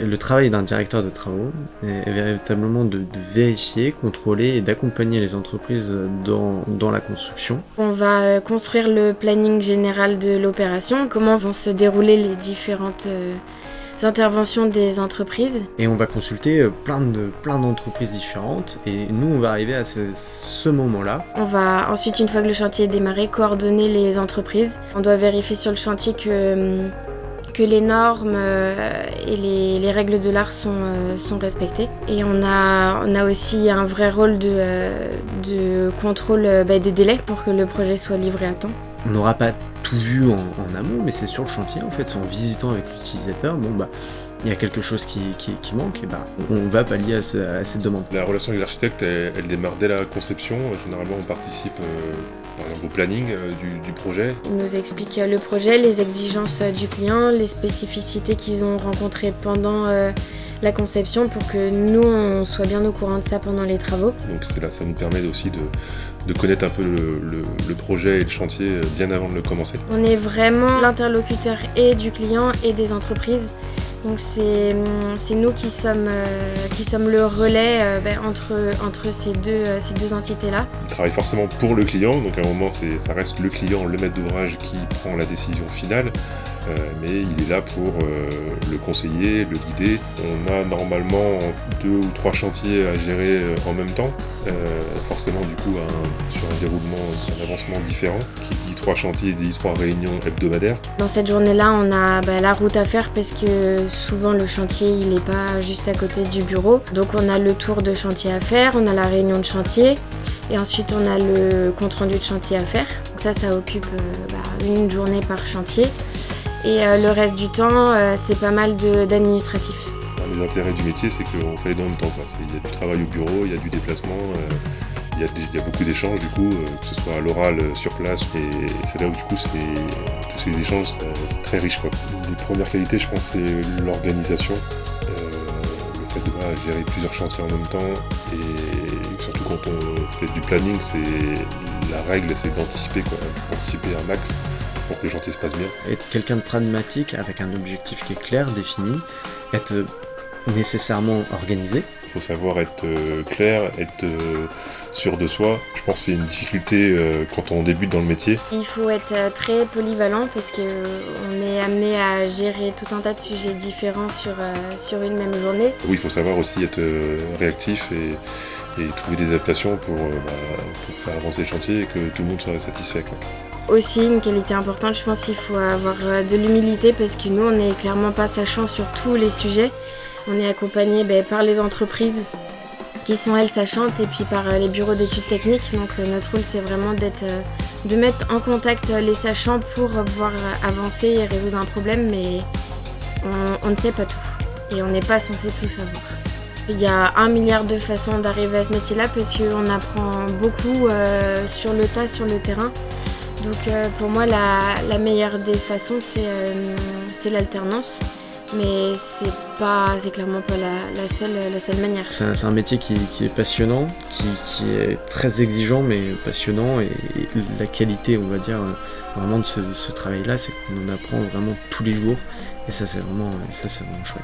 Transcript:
Le travail d'un directeur de travaux est véritablement de vérifier, contrôler et d'accompagner les entreprises dans la construction. On va construire le planning général de l'opération, comment vont se dérouler les différentes interventions des entreprises. Et on va consulter plein d'entreprises différentes et nous on va arriver à ce moment-là. On va ensuite, une fois que le chantier est démarré, coordonner les entreprises. On doit vérifier sur le chantier que les normes et les règles de l'art sont respectées. Et on a aussi un vrai rôle de contrôle des délais pour que le projet soit livré à temps. On n'aura pas tout vu en amont, mais c'est sur le chantier en fait, c'est en visitant avec l'utilisateur, il y a quelque chose qui manque, et on va pallier à cette demande. La relation avec l'architecte, elle démarre dès la conception. Généralement, on participe par exemple au planning du projet. Il nous explique le projet, les exigences du client, les spécificités qu'ils ont rencontrées pendant la conception pour que nous, on soit bien au courant de ça pendant les travaux. Donc c'est là, ça nous permet aussi de connaître un peu le projet et le chantier bien avant de le commencer. On est vraiment l'interlocuteur et du client et des entreprises. Donc c'est nous qui sommes le relais entre ces deux entités-là. Il travaille forcément pour le client, donc à un moment ça reste le client, le maître d'ouvrage qui prend la décision finale, mais il est là pour le conseiller, le guider. On a normalement 2 ou 3 chantiers à gérer en même temps, forcément du coup sur un déroulement, un avancement différent. Qui dit 3 chantiers dit 3 réunions hebdomadaires. Dans cette journée-là, on a la route à faire parce que souvent le chantier il n'est pas juste à côté du bureau. Donc on a le tour de chantier à faire, on a la réunion de chantier et ensuite on a le compte-rendu de chantier à faire. Donc ça occupe une journée par chantier. Et le reste du temps, c'est pas mal d'administratif. Les intérêts du métier, c'est qu'on fait les deux en même temps. Il y a du travail au bureau, il y a du déplacement, il y a beaucoup d'échanges du coup, que ce soit à l'oral, sur place. Et c'est là où du coup, tous ces échanges, c'est très riche. Les premières qualités, je pense, c'est l'organisation. Le fait de gérer plusieurs chantiers en même temps. Et surtout quand on fait du planning, la règle, c'est d'anticiper, anticiper un max. Pour que le chantier se passe bien. Être quelqu'un de pragmatique avec un objectif qui est clair, défini, être nécessairement organisé. Il faut savoir être clair, être sûr de soi. Je pense que c'est une difficulté quand on débute dans le métier. Il faut être très polyvalent parce qu'on est amené à gérer tout un tas de sujets différents sur une même journée. Oui, il faut savoir aussi être réactif et trouver des adaptations pour faire avancer le chantier et que tout le monde soit satisfait. Aussi, une qualité importante, je pense qu'il faut avoir de l'humilité parce que nous, on n'est clairement pas sachant sur tous les sujets. On est accompagné par les entreprises qui sont elles sachantes et puis par les bureaux d'études techniques. Donc notre rôle, c'est vraiment de mettre en contact les sachants pour pouvoir avancer et résoudre un problème, mais on ne sait pas tout et on n'est pas censé tout savoir. Il y a 1 milliard de façons d'arriver à ce métier-là parce qu'on apprend beaucoup sur le tas, sur le terrain. Donc pour moi, la meilleure des façons, c'est l'alternance. Mais c'est clairement pas la seule manière. C'est un métier qui est passionnant, qui est très exigeant mais passionnant et la qualité, on va dire, vraiment de ce travail-là, c'est qu'on en apprend vraiment tous les jours et ça c'est vraiment chouette.